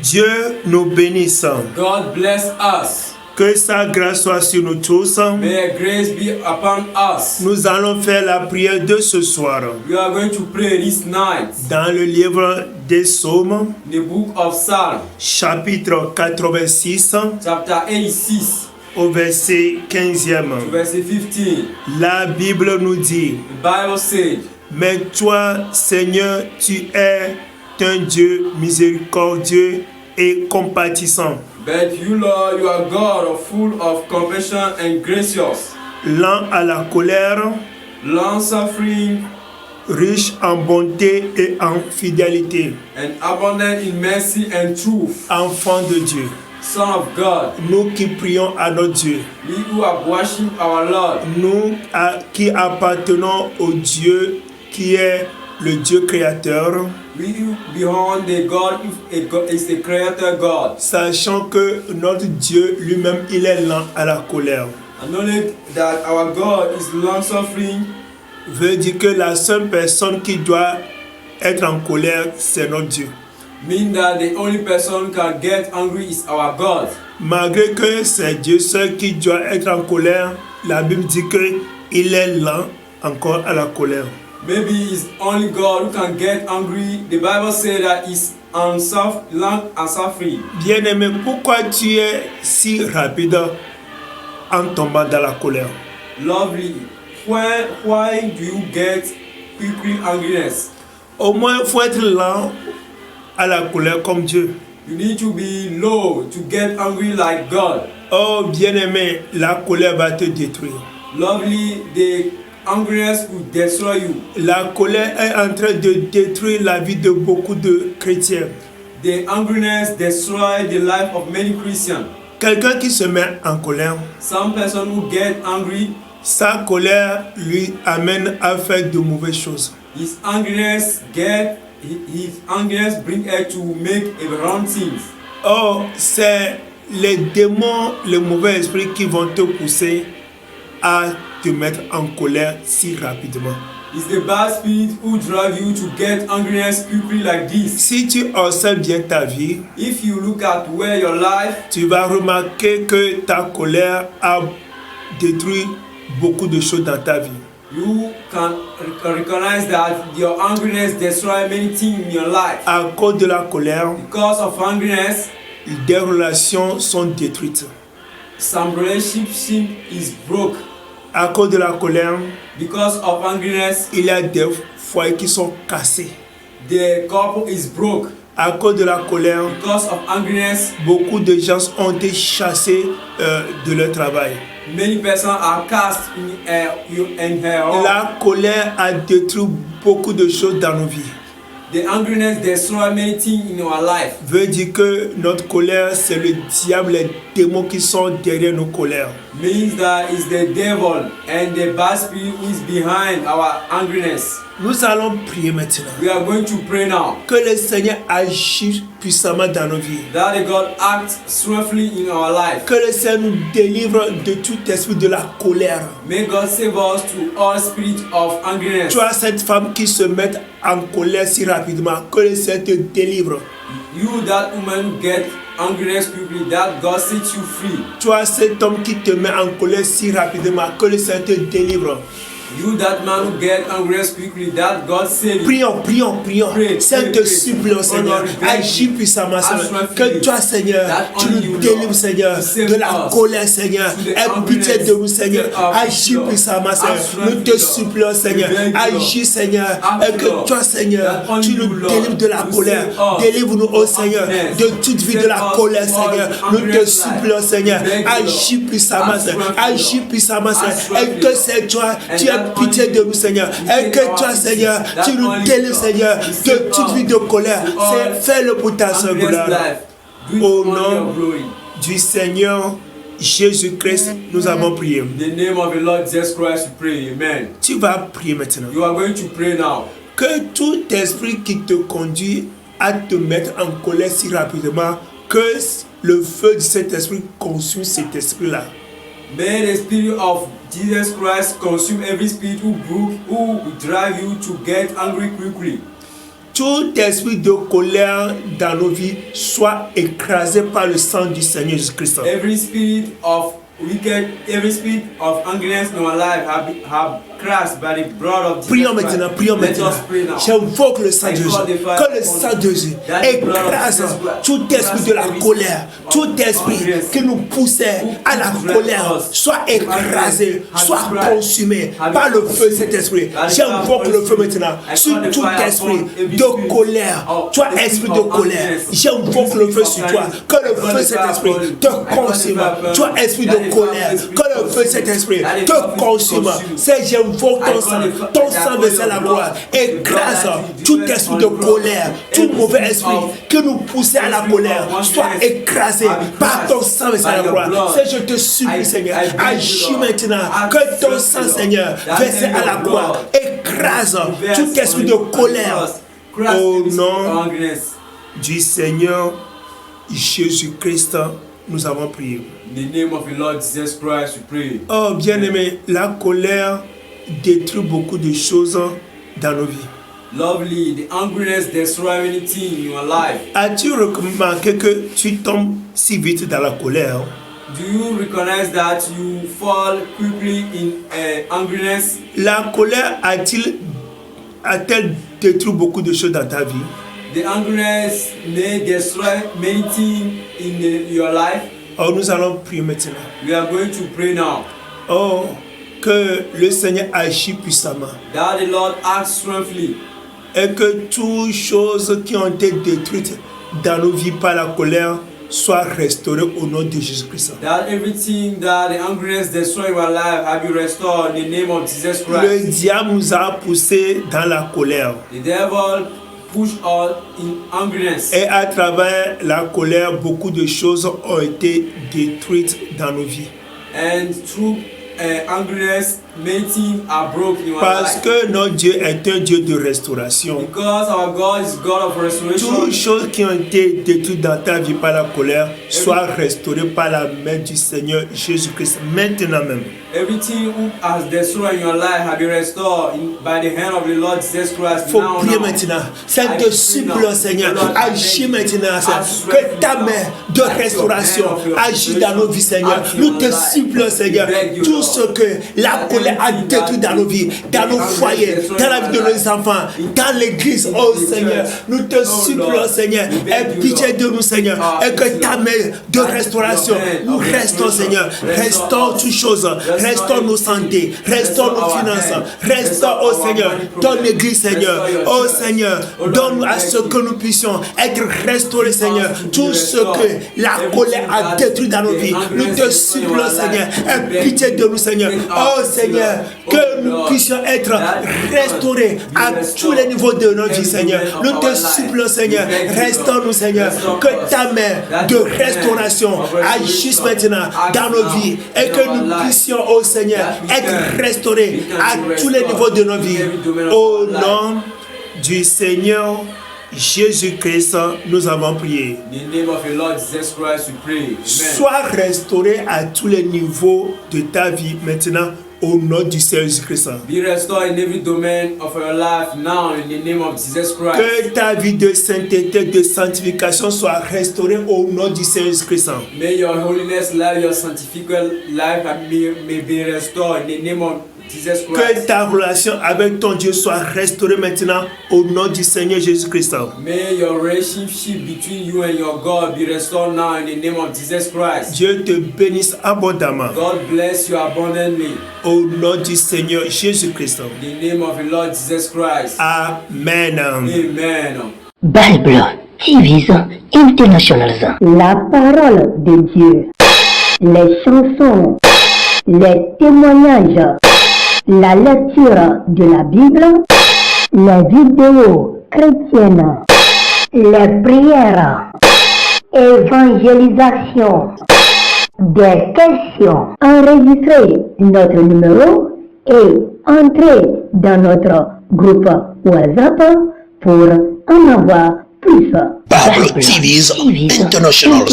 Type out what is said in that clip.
Dieu nous bénisse. God bless us. Que sa grâce soit sur nous tous. May grace be upon us. Nous allons faire la prière de ce soir. We are going to pray this night. Dans le livre des Psaumes, The book of Psalms, chapitre 86, chapter 86, au verset 15e. to verse 15. La Bible nous dit: The Bible said, mais toi, Seigneur, tu es un Dieu miséricordieux et compatissant, but you, Lord, you are God, full of compassion and gracious, lent à la colère, long-suffering, riche en bonté et en fidélité, and abundant in mercy and truth. enfant de Dieu. Son of God, Nous qui prions à notre Dieu, we who have worshipped our Lord, nous qui appartenons au Dieu qui est le Dieu créateur, we who behold the God is the creator God, sachant que notre Dieu lui-même, il est lent à la colère. acknowledge that our God is long-suffering, Veut dire que la seule personne qui doit être en colère, c'est notre Dieu. mean that the only person can get angry is our God. Malgré que c'est Dieu seul qui doit être en colère, la Bible dit qu'il est lent encore à la colère. Maybe it's only God who can get angry. The Bible says that he's long and suffering. Bien-aimé, pourquoi tu es si rapide en tombant dans la colère? Lovely. Why do you get quickly angriness? Au moins, il faut être lent à la colère comme Dieu. You need to be low to get angry like God. Oh, bien-aimé, la colère va te détruire. Lovely, the angriness will destroy you. La colère est en train de détruire la vie de beaucoup de chrétiens. The angriness destroy the life of many Christians. Quelqu'un qui se met en colère, Some person who get angry, sa colère lui amène à faire de mauvaises choses. his angriness bring her to make a wrong things. Oh, c'est les démons, les mauvais esprits qui vont te pousser à te mettre en colère si rapidement. It's the bad spirit who drive you to get angriness quickly like this. Si tu observes bien ta vie, If you look at where your life, tu vas remarquer que ta colère a détruit beaucoup de choses dans ta vie. you can recognize that your angriness destroy many things in your life. À cause de la colère, Because of angriness, des relations sont détruites. some relationship is broke. À cause de la colère, Because of angriness, il y a des foyers qui sont cassés. the couple is broke. À cause de la colère, Because of angriness, beaucoup de gens ont été chassés de leur travail. many persons are cast in her home. La colère a détruit beaucoup de choses dans nos vies. The angriness destroy many things in our life. Veut dire que notre colère, c'est le diable, les démons qui sont derrière nos colères. Means that it's the devil and the bad spirit who is behind our angriness. Nous allons prier maintenant. We are going to pray now Que le Seigneur agisse puissamment dans nos vies. that God acts swiftly in our life. Que le Seigneur nous délivre de tout esprit de la colère. May God save us to all spirit of angriness. Tu as cette femme qui se met en colère si rapidement. Que le Seigneur te délivre. You, that woman who get angriness quickly, that God sets you free. Tu as cet homme qui te met en colère si rapidement. Que le Seigneur te délivre. You, that man who get angriness quickly, that God save you. Prions. Seigneur, te supplions, Seigneur. Agis puissamment, Seigneur. Que toi, Seigneur, tu nous délivres, Seigneur, de la colère, Seigneur. Aie pitié de nous, Seigneur. Agis puissamment, Seigneur. Nous te supplions, Seigneur. Agis, Seigneur. Et que toi, Seigneur, tu nous délivres de la colère. Délivre-nous, oh Seigneur, de toute vie de la colère, Seigneur. Nous te supplions, Seigneur. Agis puissamment, Seigneur. Agis puissamment, Seigneur. Et que c'est toi, tu as pitié de nous, Seigneur. Et que toi, Seigneur, tu nous délivres, Seigneur, de toute vie de colère. Fais-le pour ta seule gloire. Au nom du Seigneur Jésus-Christ, nous avons prié. In the name of the Lord Jesus Christ, we pray. Amen. Tu vas prier maintenant. You are going to pray now. Que tout esprit qui te conduit à te mettre en colère si rapidement, que le feu de cet esprit consume cet esprit-là. May the spirit of Jesus Christ consume every spirit who drive you to get angry quickly. tout esprit de colère dans nos vies soit écrasé par le sang du Seigneur Jésus-Christ. Every spirit of wicked, every spirit of angriness in our life have crushed by the blood of Jesus. Prions maintenant, prions maintenant. J'invoque le sang de Jésus. Que le sang de Jésus écrase tout esprit de la colère, tout esprit qui nous poussait à la colère, soit écrasé, soit consumé par le feu de cet esprit. J'invoque le feu maintenant sur tout esprit de colère. Toi, esprit de colère, j'invoque le feu sur toi. Que le feu de cet esprit te consume. Toi, esprit de colère, que le feu de cet esprit te consume. C'est j'invoque ton sang versé à la gloire. Écrase tout esprit de colère, tout mauvais esprit qui nous poussait à la colère, soit écrasé par ton sang versé à la gloire. C'est je te supplie, Seigneur, agis maintenant, que ton sang, Seigneur, versé à la gloire, écrase tout esprit de colère. Au nom du Seigneur Jésus-Christ, nous avons prié. In the name of the Lord Jesus Christ, we pray. Oh, bien-aimé, la colère détruit beaucoup de choses dans nos vies. Lovely, the angriness destroys anything in your life. As-tu remarqué que tu tombes si vite dans la colère? Do you recognize that you fall quickly in angriness? La colère a-t-elle détruit beaucoup de choses dans ta vie? The angriness may destroy many things in your life. Oh, nous allons prier maintenant. We are going to pray now. Oh, que le Seigneur agisse puissamment. That the Lord acts strongly. Et que toutes choses qui ont été détruites dans nos vies par la colère soient restaurées au nom de Jésus-Christ. That everything that the angriness destroyed in our life have been restored in the name of Jesus Christ. Le diable nous a poussés dans la colère. The devil push us in angriness. Et à travers la colère, beaucoup de choses ont été détruites dans nos vies. And through angriness, many things are broken in our Parce life. que notre Dieu est un Dieu de restauration. Because our God is God of restoration. Toutes choses qui ont été détruites dans ta vie par la colère soient restaurées par la main du Seigneur Jésus-Christ maintenant même. Everything who has destroyed in your life have been restored by the hand of the Lord Jesus Christ. Faut prier maintenant. C'est de supplier, Seigneur, agis maintenant, que ta main de restauration agisse dans nos vies, Seigneur. Nous te supplions, Seigneur, tout ce que la colère a détruit dans nos vies, dans nos foyers, dans la vie de nos enfants, dans l'église, oh Seigneur, nous te supplions, Seigneur, aie pitié de nous, Seigneur, et que ta main de restauration, nous restons, Seigneur, restons toutes choses. Restaure nos santé, restaure nos finances, restaure, oh Seigneur, ton église, Seigneur. Oh Seigneur, donne-nous à ce que nous puissions être restaurés, Seigneur. Tout ce que la colère a détruit dans nos vies, nous te supplions, Seigneur. Aie pitié de nous, Seigneur. Oh Seigneur, que nous puissions être restaurés à tous les niveaux de notre vie, Seigneur. Nous te supplions, Seigneur. Restaure-nous, Seigneur. Que ta main de restauration agisse maintenant dans nos vies et que nous puissions, oh Seigneur, être restaurés à tous les niveaux de nos vies. Au nom du Seigneur Jésus-Christ, nous avons prié. Sois restauré à tous les niveaux de ta vie maintenant. Au nom du Seigneur Jésus-Christ. Be restored in every domain of your life now in the name of Jesus Christ. Que ta vie de sainteté, de sanctification soit restaurée au nom du Seigneur Jésus-Christ. May your holiness life, your sanctified life may be restored in the name of Jesus Christ. Que ta relation avec ton Dieu soit restaurée maintenant au nom du Seigneur Jésus-Christ. May your relationship between you and your God be restored now in the name of Jesus Christ. Dieu te bénisse abondamment. God bless you abundantly. Au nom du Seigneur Jésus-Christ. In the name of the Lord Jesus Christ. Amen. Amen. Bible TV International. La parole de Dieu. Les chansons. Les témoignages. La lecture de la Bible, les vidéos chrétiennes, les prières, évangélisation, des questions. Enregistrez notre numéro et entrez dans notre groupe WhatsApp pour en avoir plus. Bible TV International.